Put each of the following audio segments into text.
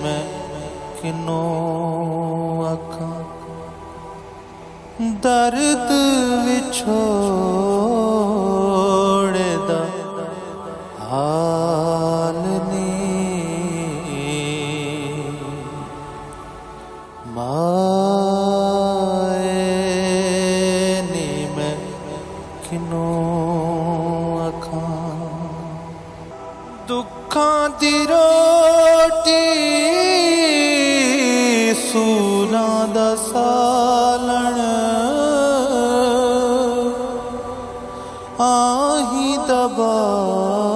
میں کنوں اکھاں درد وچھوڑ دا حال نہیں مائے نی میں کنوں اکھاں دکھاں دی روٹی سولاں دا سالن آہی دا بالن۔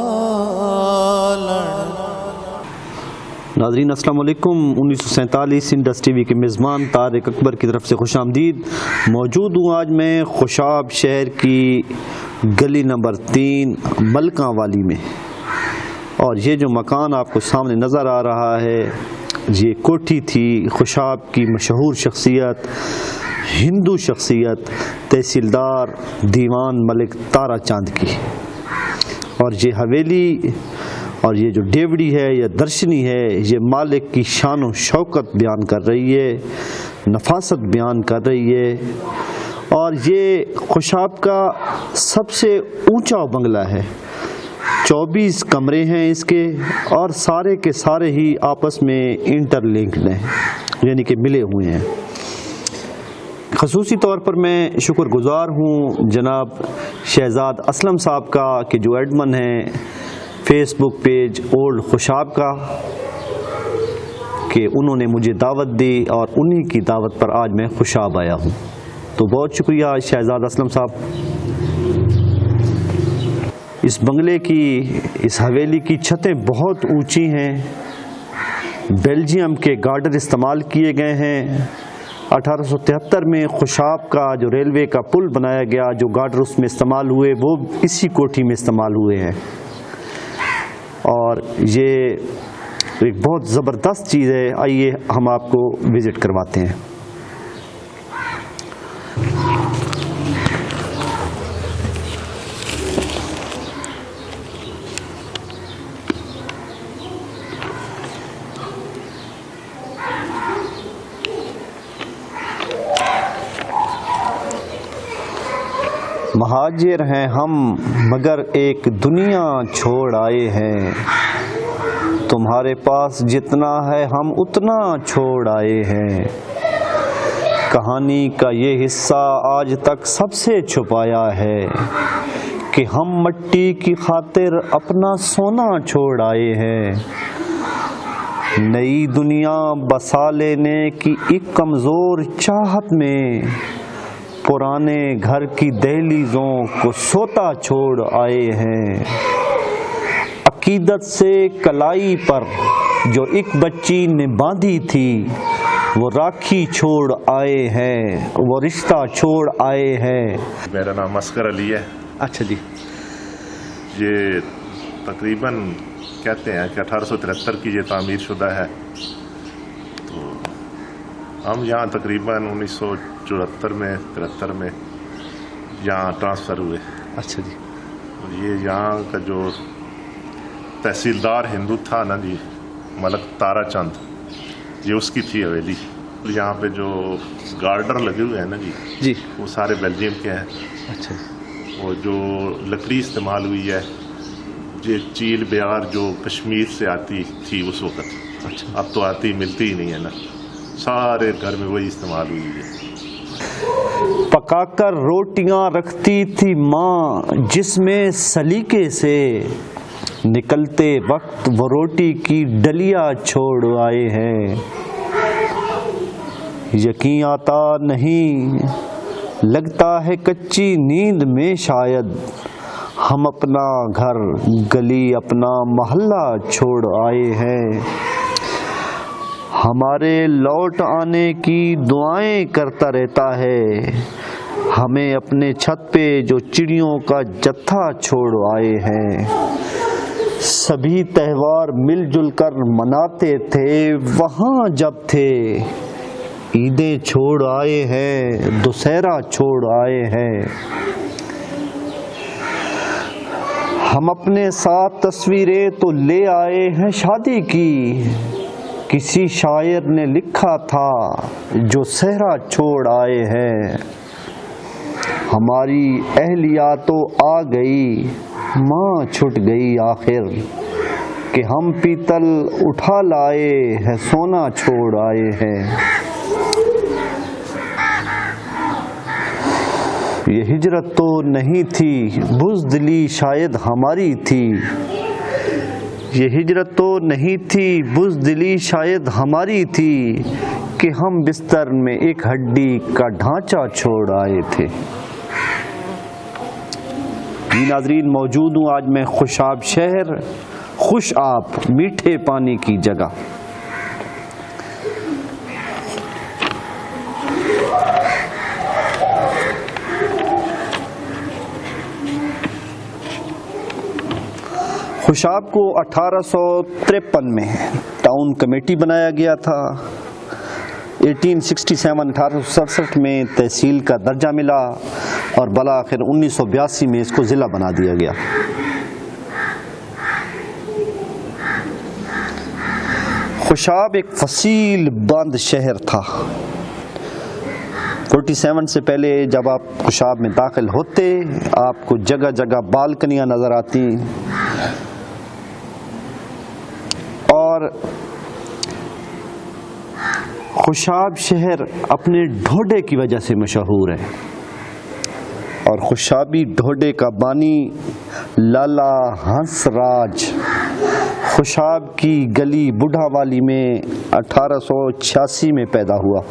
ناظرین السلام علیکم۔ 1947 انڈس ٹی وی کے میزبان طارق اکبر کی طرف سے خوش آمدید۔ موجود ہوں آج میں خوشاب شہر کی گلی نمبر 3 ملکاں والی میں، اور یہ جو مکان آپ کو سامنے نظر آ رہا ہے یہ کوٹھی تھی خوشاب کی مشہور شخصیت، ہندو شخصیت، تحصیلدار دیوان ملک تارا چاند کی، اور یہ حویلی اور یہ جو ڈیوڑی ہے یا درشنی ہے یہ مالک کی شان و شوکت بیان کر رہی ہے، نفاست بیان کر رہی ہے، اور یہ خوشاب کا سب سے اونچا بنگلہ ہے۔ 24 کمرے ہیں اس کے، اور سارے کے سارے ہی آپس میں انٹر لنکڈ ہیں، یعنی کہ ملے ہوئے ہیں۔ خصوصی طور پر میں شکر گزار ہوں جناب شہزاد اسلم صاحب کا کہ جو ایڈمن ہیں فیس بک پیج اولڈ خوشاب کا، کہ انہوں نے مجھے دعوت دی اور انہی کی دعوت پر آج میں خوشاب آیا ہوں، تو بہت شکریہ شہزاد اسلم صاحب۔ اس بنگلے کی، اس حویلی کی چھتیں بہت اونچی ہیں، بیلجیم کے گارڈر استعمال کیے گئے ہیں۔ 1873 میں خوشاب کا جو ریلوے کا پل بنایا گیا، جو گارڈر اس میں استعمال ہوئے وہ اسی کوٹھی میں استعمال ہوئے ہیں، اور یہ ایک بہت زبردست چیز ہے۔ آئیے ہم آپ کو وزٹ کرواتے ہیں۔ مہاجر ہیں ہم مگر ایک دنیا چھوڑ آئے ہیں، تمہارے پاس جتنا ہے ہم اتنا چھوڑ آئے ہیں، کہانی کا یہ حصہ آج تک سب سے چھپایا ہے کہ ہم مٹی کی خاطر اپنا سونا چھوڑ آئے ہیں، نئی دنیا بسا لینے کی ایک کمزور چاہت میں پرانے گھر کی دہلیزوں کو سوتا چھوڑ آئے ہیں، عقیدت سے کلائی پر جو ایک بچی نے باندھی تھی وہ راکھی چھوڑ آئے ہیں، وہ رشتہ چھوڑ آئے ہیں۔ میرا نام عسکر علی ہے۔ اچھا جی، یہ تقریباً کہتے ہیں کہ 1873 کی یہ تعمیر شدہ ہے، تو ہم یہاں تقریباً 1974 میں 73 میں یہاں ٹرانسفر ہوئے۔ اچھا جی، اور یہ یہاں کا جو تحصیلدار ہندو تھا نا جی، ملک تارا چاند، یہ اس کی تھی حویلی۔ یہاں پہ جو گارڈر لگے ہوئے ہیں نا جی وہ سارے بیلجیم کے ہیں۔ اچھا وہ جو لکڑی استعمال ہوئی ہے یہ چیل بیار جو کشمیر سے آتی تھی اس وقت، اچھا، اب تو آتی ملتی ہی نہیں ہے نا، سارے گھر میں وہی استعمال ہوئی ہے۔ پکا کر روٹیاں رکھتی تھی ماں جس میں سلیقے سے، نکلتے وقت وہ روٹی کی ڈلیا چھوڑ آئے ہیں، یقین آتا نہیں لگتا ہے کچی نیند میں شاید، ہم اپنا گھر گلی اپنا محلہ چھوڑ آئے ہیں، ہمارے لوٹ آنے کی دعائیں کرتا رہتا ہے، ہمیں اپنے چھت پہ جو چڑیوں کا جتھا چھوڑ آئے ہیں، سبھی تہوار مل جل کر مناتے تھے وہاں جب تھے، عیدیں چھوڑ آئے ہیں دسہرہ چھوڑ آئے ہیں، ہم اپنے ساتھ تصویریں تو لے آئے ہیں شادی کی، کسی شاعر نے لکھا تھا جو صحرا چھوڑ آئے ہیں، ہماری اہلیہ تو آ گئی ماں چھٹ گئی آخر، کہ ہم پیتل اٹھا لائے ہیں سونا چھوڑ آئے ہیں۔ یہ ہجرت تو نہیں تھی بزدلی شاید ہماری تھی، یہ ہجرت تو نہیں تھی بزدلی شاید ہماری تھی، کہ ہم بستر میں ایک ہڈی کا ڈھانچہ چھوڑ آئے تھے۔ جی ناظرین، موجود ہوں آج میں خوشاب شہر، خوش آپ میٹھے پانی کی جگہ۔ خوشاب کو 1853 میں ٹاؤن کمیٹی بنایا گیا تھا، 1867 میں تحصیل کا درجہ ملا اور بالآخر 1982 میں اس کو ضلع بنا دیا گیا۔ خوشاب ایک فصیل بند شہر تھا۔ 47 سے پہلے جب آپ خوشاب میں داخل ہوتے آپ کو جگہ جگہ بالکنیاں نظر آتی، اور خوشاب شہر اپنے ڈھوڈے کی وجہ سے مشہور ہے، اور خوشابی ڈھوڈے کا بانی لالا ہنس راج خوشاب کی گلی بڑھا والی میں 1886 میں پیدا ہوا،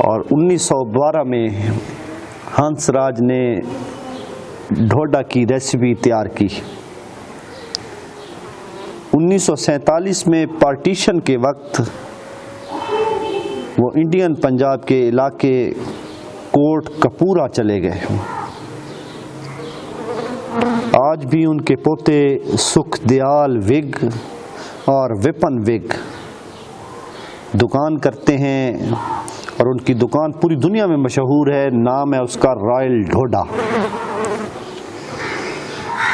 اور 1912 میں ہنس راج نے ڈھوڈا کی ریسیپی تیار کی۔ 1947 میں پارٹیشن کے وقت وہ انڈین پنجاب کے علاقے کوٹ کپورہ چلے گئے۔ آج بھی ان کے پوتے سکھ دیال وگ اور وپن وگ دکان کرتے ہیں، اور ان کی دکان پوری دنیا میں مشہور ہے، نام ہے اس کا رائل ڈھوڈا۔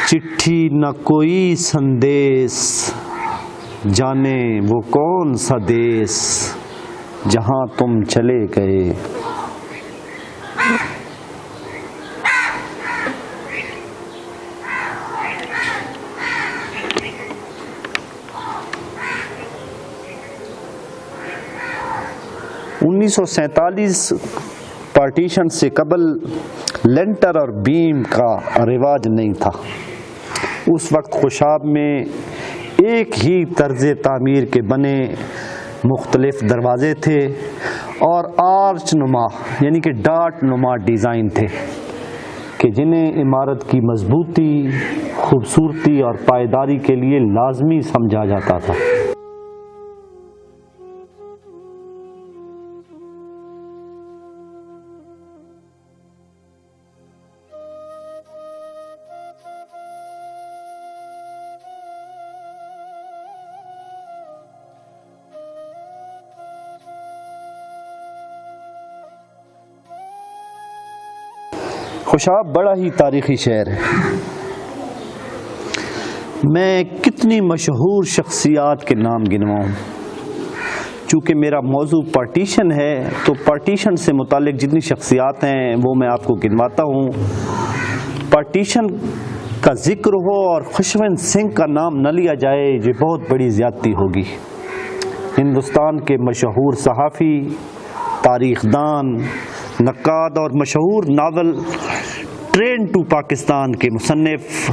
چٹھی نہ کوئی سندیس، جانے وہ کون سا دیس، جہاں تم چلے گئے۔ انیس سو 1947 پارٹیشن سے قبل لینٹر اور بیم کا رواج نہیں تھا۔ اس وقت خوشاب میں ایک ہی طرز تعمیر کے بنے مختلف دروازے تھے اور آرچ نما یعنی کہ ڈاٹ نما ڈیزائن تھے، کہ جنہیں عمارت کی مضبوطی، خوبصورتی اور پائیداری کے لیے لازمی سمجھا جاتا تھا۔ خوشاب بڑا ہی تاریخی شہر ہے۔ میں کتنی مشہور شخصیات کے نام گنواؤں، چونکہ میرا موضوع پارٹیشن ہے تو پارٹیشن سے متعلق جتنی شخصیات ہیں وہ میں آپ کو گنواتا ہوں۔ پارٹیشن کا ذکر ہو اور خوشونت سنگھ کا نام نہ لیا جائے یہ بہت بڑی زیادتی ہوگی۔ ہندوستان کے مشہور صحافی، تاریخ دان، نقاد اور مشہور ناول ٹرین ٹو پاکستان کے مصنف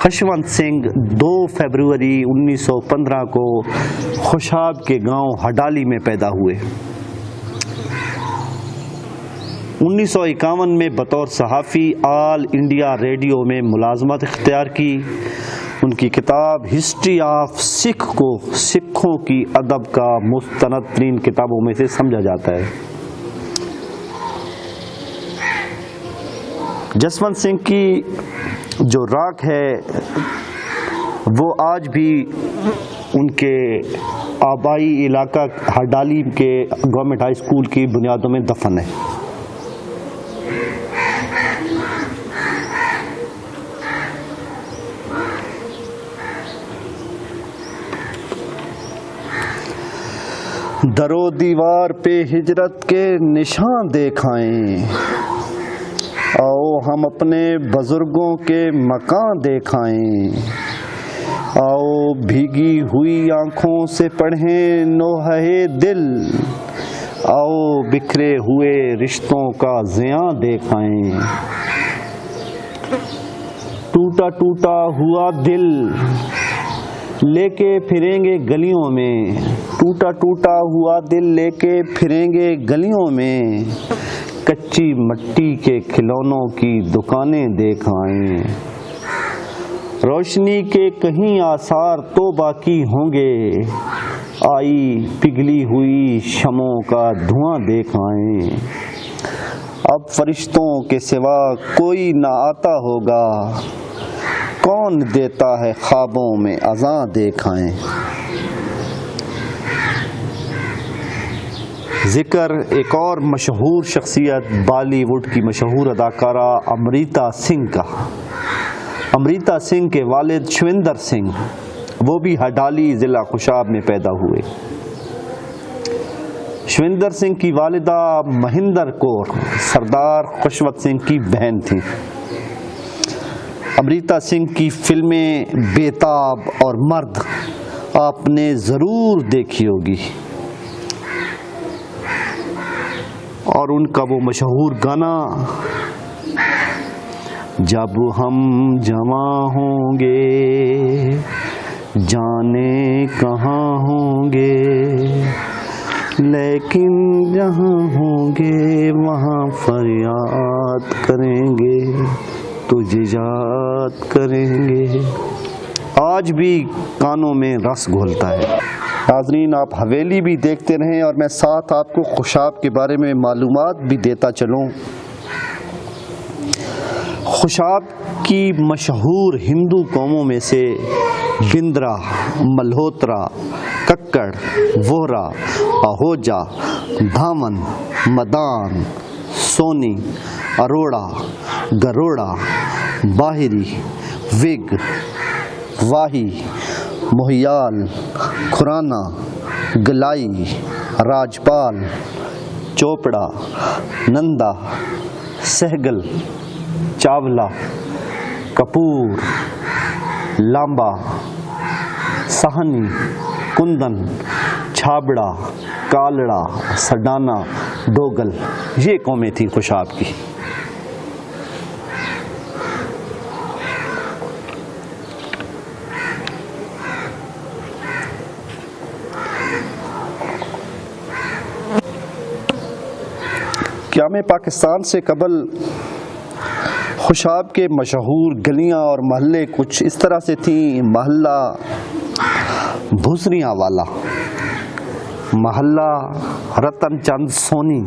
خوشونت سنگھ 2 فروری 1915 کو خوشاب کے گاؤں ہڈالی میں پیدا ہوئے۔ 1951 میں بطور صحافی آل انڈیا ریڈیو میں ملازمت اختیار کی۔ ان کی کتاب ہسٹری آف سکھ کو سکھوں کی ادب کا مستند ترین کتابوں میں سے سمجھا جاتا ہے۔ جسونت سنگھ کی جو راکھ ہے وہ آج بھی ان کے آبائی علاقہ ہڈالی کے گورنمنٹ ہائی اسکول کی بنیادوں میں دفن ہے۔ در و دیوار پہ ہجرت کے نشان دکھائیں، آؤ ہم اپنے بزرگوں کے مکان دکھائیں، آؤ بھیگی ہوئی آنکھوں سے پڑھیں نوحہ دل، آؤ بکھرے ہوئے رشتوں کا زیاں دکھائیں۔ ٹوٹا ٹوٹا ہوا دل لے کے پھریں گے گلیوں میں، ٹوٹا ٹوٹا ہوا دل لے کے پھریں گے گلیوں میں، کچی مٹی کے کھلونوں کی دکانیں دکھائیں، روشنی کے کہیں آثار تو باقی ہوں گے، آئی پگھلی ہوئی شمعوں کا دھواں دکھائیں، اب فرشتوں کے سوا کوئی نہ آتا ہوگا، کون دیتا ہے خوابوں میں اذاں دکھائیں۔ ذکر ایک اور مشہور شخصیت بالی ووڈ کی مشہور اداکارہ امریتا سنگھ کا۔ امریتا سنگھ کے والد شویندر سنگھ، وہ بھی ہڈالی ضلع خوشاب میں پیدا ہوئے۔ شویندر سنگھ کی والدہ مہندر کور سردار خوشوت سنگھ کی بہن تھیں۔ امریتا سنگھ کی فلمیں بیتاب اور مرد آپ نے ضرور دیکھی ہوگی، اور ان کا وہ مشہور گانا جب ہم جواں ہوں گے جانے کہاں ہوں گے، لیکن جہاں ہوں گے وہاں فریاد کریں گے، تجھے یاد کریں گے، آج بھی کانوں میں رس گھولتا ہے۔ ناظرین، آپ حویلی بھی دیکھتے رہیں اور میں ساتھ آپ کو خوشاب کے بارے میں معلومات بھی دیتا چلوں۔ خوشاب کی مشہور ہندو قوموں میں سے بندرا، ملہوترا، ککڑ، وہرا، اہوجا، بھامن، مدان، سونی، اروڑا، گروڑا، باہری، وگ، واہی، موہیال، کھرانا، گلائی، راجپال، چوپڑا، نندا، سہگل، چاولا، کپور، لامبا، سہنی، کندن، چھابڑا، کالڑا، سڈانا، ڈوگل، یہ قومیں تھیں خوشاب کی۔ قیام پاکستان سے قبل خوشاب کے مشہور گلیاں اور محلے کچھ اس طرح سے تھیں۔ محلہ بھوسریاں والا، محلہ رتن چند سونی،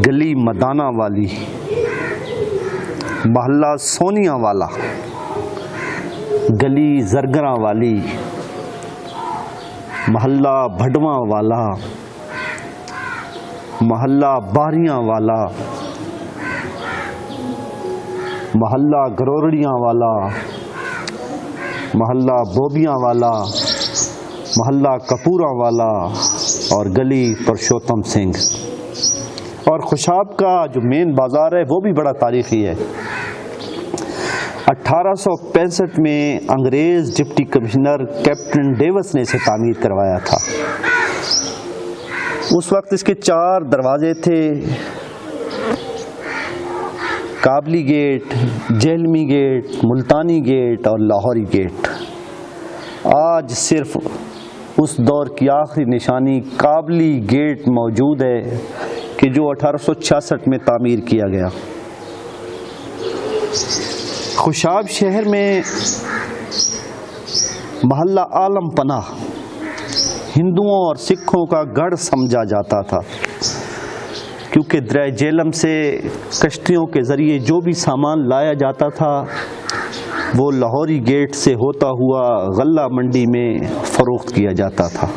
گلی مدانہ والی، محلہ سونیاں والا، گلی زرگراں والی، محلہ بھڈواں والا، محلہ باریاں والا، محلہ گروڑیاں والا، محلہ بوبیاں والا، محلہ کپوراں والا، اور گلی پرشوتم سنگھ۔ اور خوشاب کا جو مین بازار ہے وہ بھی بڑا تاریخی ہے۔ 1865 میں انگریز ڈپٹی کمشنر کیپٹن ڈیوس نے اسے تعمیر کروایا تھا۔ اس وقت اس کے 4 دروازے تھے، کابلی گیٹ، جہلمی گیٹ، ملتانی گیٹ اور لاہوری گیٹ۔ آج صرف اس دور کی آخری نشانی کابلی گیٹ موجود ہے کہ جو 1866 میں تعمیر کیا گیا۔ خوشاب شہر میں محلہ عالم پناہ ہندوؤں اور سکھوں کا گڑھ سمجھا جاتا تھا، کیونکہ دریائے جہلم سے کشتیوں کے ذریعے جو بھی سامان لایا جاتا تھا وہ لاہوری گیٹ سے ہوتا ہوا غلہ منڈی میں فروخت کیا جاتا تھا۔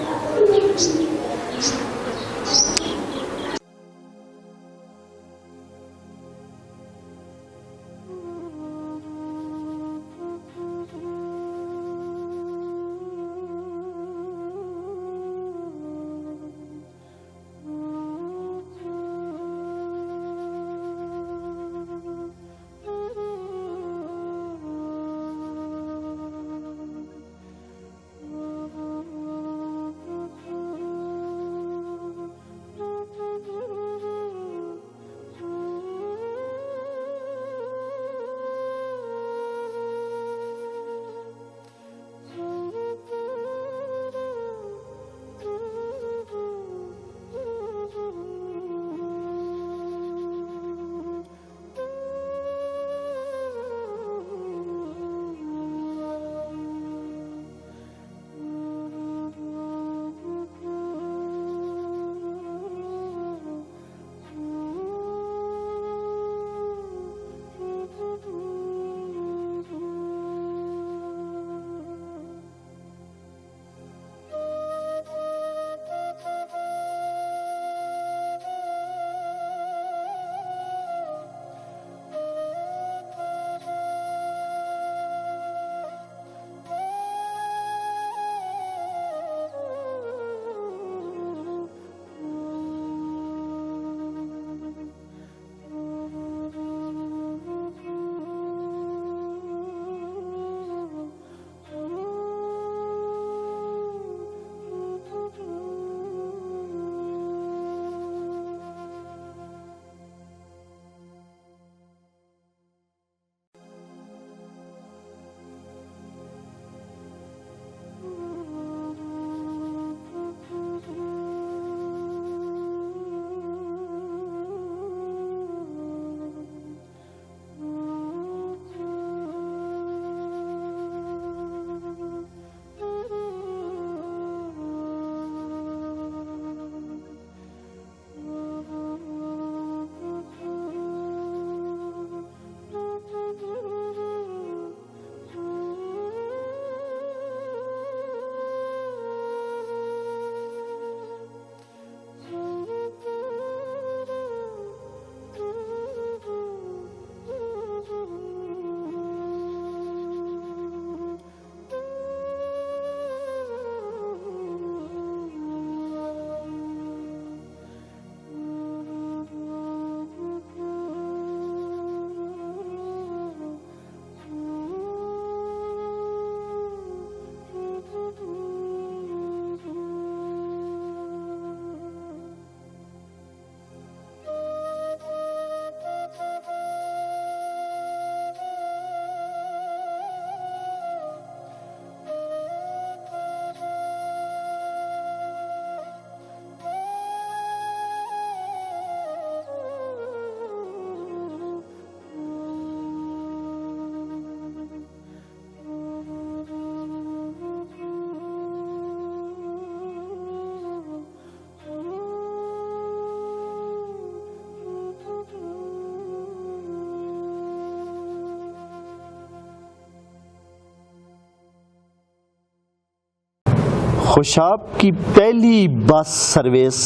خوشاب کی پہلی بس سروس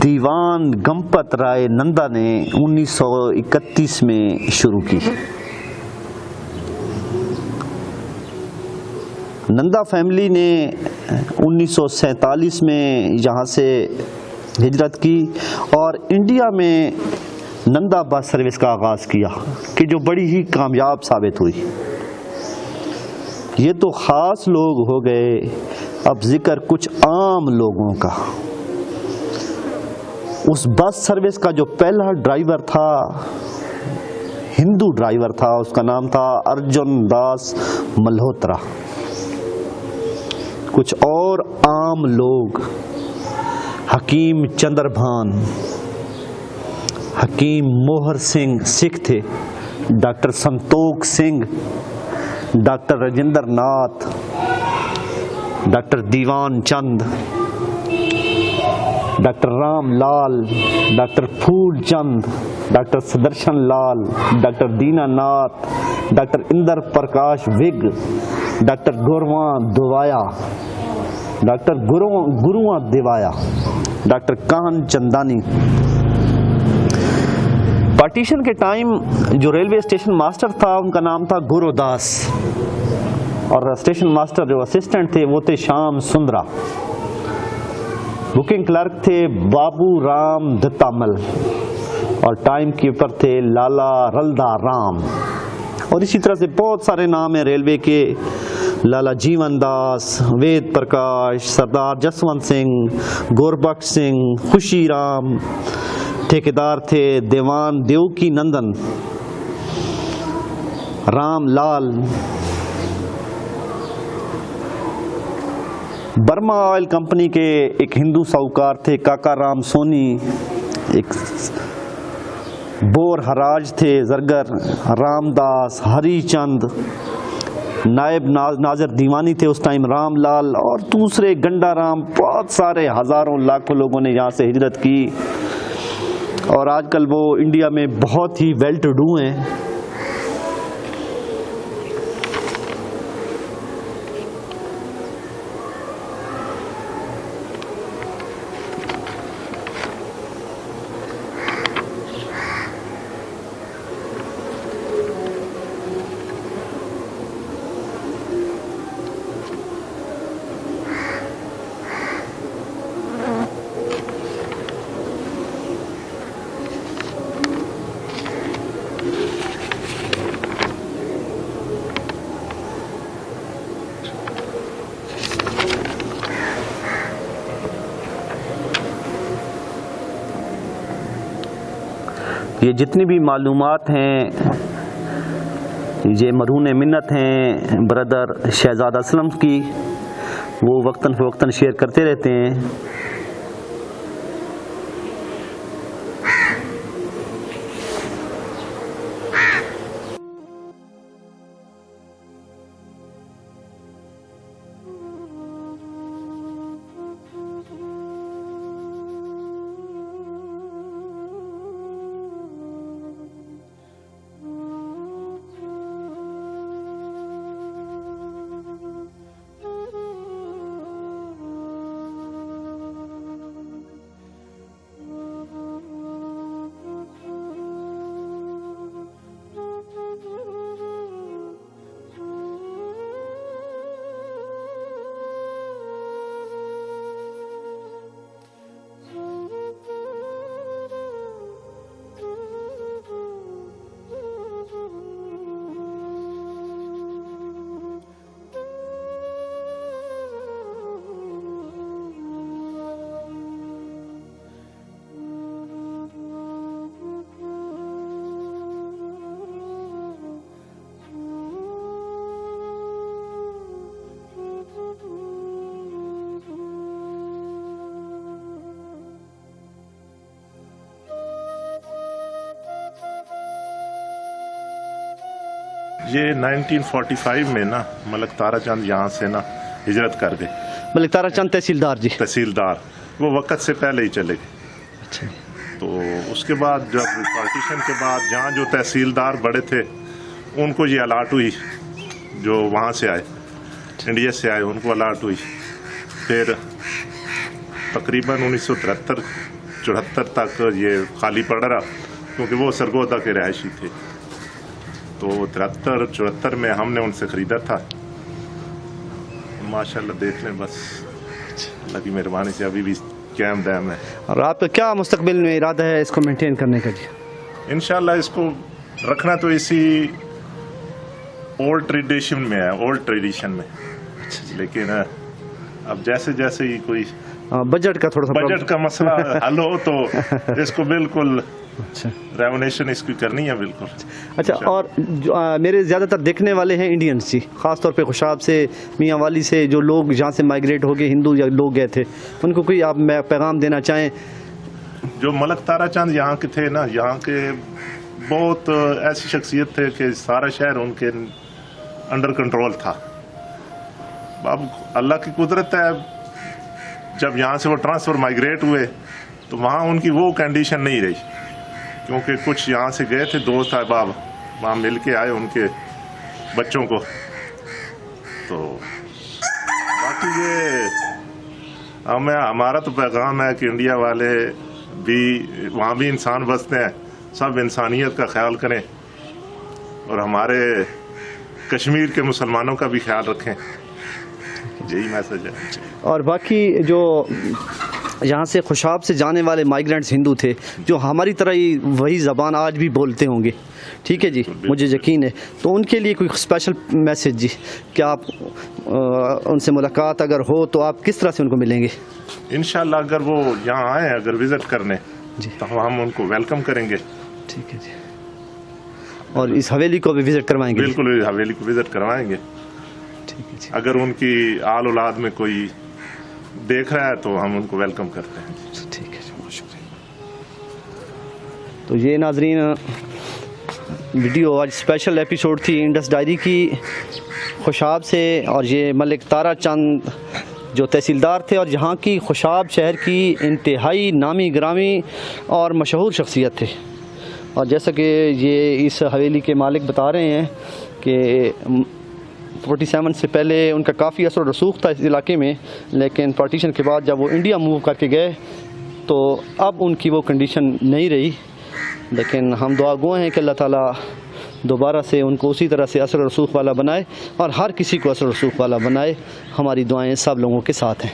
دیوان گمپت رائے نندا نے 1931 میں شروع کی. نندا فیملی نے 1947 میں یہاں سے ہجرت کی اور انڈیا میں نندا بس سروس کا آغاز کیا کہ جو بڑی ہی کامیاب ثابت ہوئی. یہ تو خاص لوگ ہو گئے، اب ذکر کچھ عام لوگوں کا. اس بس سروس کا جو پہلا ڈرائیور تھا ہندو ڈرائیور تھا، اس کا نام تھا ارجن داس ملہوترا. کچھ اور عام لوگ حکیم چندر بھان، حکیم موہر سنگھ سکھ تھے، doctor Santokh Singh, doctor Rajendra Nath, doctor Diwan Chand, doctor Ram لال، ڈاکٹر پھول چند، ڈاکٹر سدرشن لال، ڈاکٹر دینا ناتھ، ڈاکٹر اندر پرکاش وگ، ڈاکٹر گورواں دوایا، ڈاکٹر گروواں دیوایا، ڈاکٹر کان چندانی. پارٹیشن کے ٹائم جو ریلوے اسٹیشن ماسٹر تھا ان کا نام تھا گورو داس، اور اسٹیشن ماسٹر جو اسسٹنٹ تھے وہ تھے شام سندرا. بکنگ کلرک تھے بابو رام دتامل، اور ٹائم کیپر تھے لالا رلدا رام. اور اسی طرح سے بہت سارے نام ہیں ریلوے کے، لالا جیون داس، وید پرکاش، سردار جسونت سنگھ، گوربخش سنگھ، خوشی رام. ٹھیکیدار تھے دیوان دیوکی نندن، رام لال. برما آئل کمپنی کے ایک ہندو ساہوکار تھے کاکا رام سونی. ایک بور حراج تھے زرگر رام داس، ہری چند. نائب ناظر دیوانی تھے اس ٹائم رام لال، اور دوسرے گنڈا رام. بہت سارے ہزاروں لاکھوں لوگوں نے یہاں سے ہجرت کی، اور آج کل وہ انڈیا میں بہت ہی ویل ٹو ڈو ہیں. یہ جتنی بھی معلومات ہیں یہ مرہون منت ہیں بردر شہزاد اسلم کی، وہ وقتاً فوقتاً شیئر کرتے رہتے ہیں. یہ 1945 میں نا ملک تارا چند یہاں سے نا ہجرت کر گئے. ملک تارا چند تحصیلدار جی، تحصیلدار وہ وقت سے پہلے ہی چلے گئے. تو اس کے بعد جب پارٹیشن کے بعد جہاں جو تحصیلدار بڑے تھے ان کو یہ الاٹ ہوئی، جو وہاں سے آئے انڈیا سے آئے ان کو الاٹ ہوئی. پھر تقریباً 1973-74 تک یہ خالی پڑا رہا کیونکہ وہ سرگودا کے رہائشی تھے. تو 73-74 میں ہم نے ان سے خریدا تھا. ماشاءاللہ دیکھ لیں بس اللہ کی مہربانی سے ابھی بھی قائم دائم ہے. اور آپ کا کیا مستقبل میں ارادہ ہے اس کو مینٹین کرنے کا؟ جی انشاءاللہ اس کو رکھنا تو اسی اولڈ ٹریڈیشن میں لیکن اب جیسے جیسے ہی کوئی بجٹ کا تھوڑا سا بجٹ کا مسئلہ حل ہو تو اس کو بالکل ریونیشن اس کی کرنی ہے بالکل. اچھا. اور میرے زیادہ تر دیکھنے والے ہیں انڈینس جی، خاص طور پہ خوشاب سے، میاں والی سے، جو لوگ جہاں سے مائگریٹ ہو گئے ہندو یا لوگ گئے تھے، ان کو کوئی آپ پیغام دینا چاہیں؟ جو ملک تارا چاند یہاں کے تھے نا، یہاں کے بہت ایسی شخصیت تھے کہ سارا شہر ان کے انڈر کنٹرول تھا. اب اللہ کی قدرت ہے جب یہاں سے وہ ٹرانسفر مائگریٹ ہوئے تو وہاں ان کی وہ کنڈیشن نہیں رہی کیونکہ کچھ یہاں سے گئے تھے دوست احباب، وہاں مل کے آئے ان کے بچوں کو. تو باقی یہ ہمارا تو پیغام ہے کہ انڈیا والے بھی وہاں بھی انسان بستے ہیں، سب انسانیت کا خیال کریں اور ہمارے کشمیر کے مسلمانوں کا بھی خیال رکھیں. یہی میسج ہے. اور باقی جو یہاں سے خوشاب سے جانے والے مائیگرینٹس ہندو تھے جو ہماری طرح ہی وہی زبان آج بھی بولتے ہوں گے، ٹھیک ہے جی، مجھے یقین ہے، تو ان کے لیے کوئی اسپیشل میسج جی، کیا آپ ان سے ملاقات اگر ہو تو آپ کس طرح سے ان کو ملیں گے؟ انشاءاللہ اگر وہ یہاں آئیں اگر وزٹ کرنے جی تو ہم ان کو ویلکم کریں گے. ٹھیک ہے جی. اور اس حویلی کو بھی وزٹ کروائیں گے؟ بالکل حویلی کو وزٹ کروائیں گے. ٹھیک ہے جی. اگر ان کی آل اولاد میں کوئی دیکھ رہا ہے تو ہم ان کو ویلکم کرتے ہیں. ٹھیک ہے جی، بہت شکریہ. تو یہ ناظرین ویڈیو آج اسپیشل ایپیسوڈ تھی انڈس ڈائری کی خوشاب سے، اور یہ ملک تارا چند جو تحصیلدار تھے اور یہاں کی خوشاب شہر کی انتہائی نامی گرامی اور مشہور شخصیت تھے. اور جیسا کہ یہ اس حویلی کے مالک بتا رہے ہیں کہ 47 سے پہلے ان کا کافی اثر و رسوخ تھا اس علاقے میں، لیکن پارٹیشن کے بعد جب وہ انڈیا موو کر کے گئے تو اب ان کی وہ کنڈیشن نہیں رہی. لیکن ہم دعا گو ہیں کہ اللہ تعالیٰ دوبارہ سے ان کو اسی طرح سے اثر و رسوخ والا بنائے اور ہر کسی کو اثر و رسوخ والا بنائے. ہماری دعائیں سب لوگوں کے ساتھ ہیں.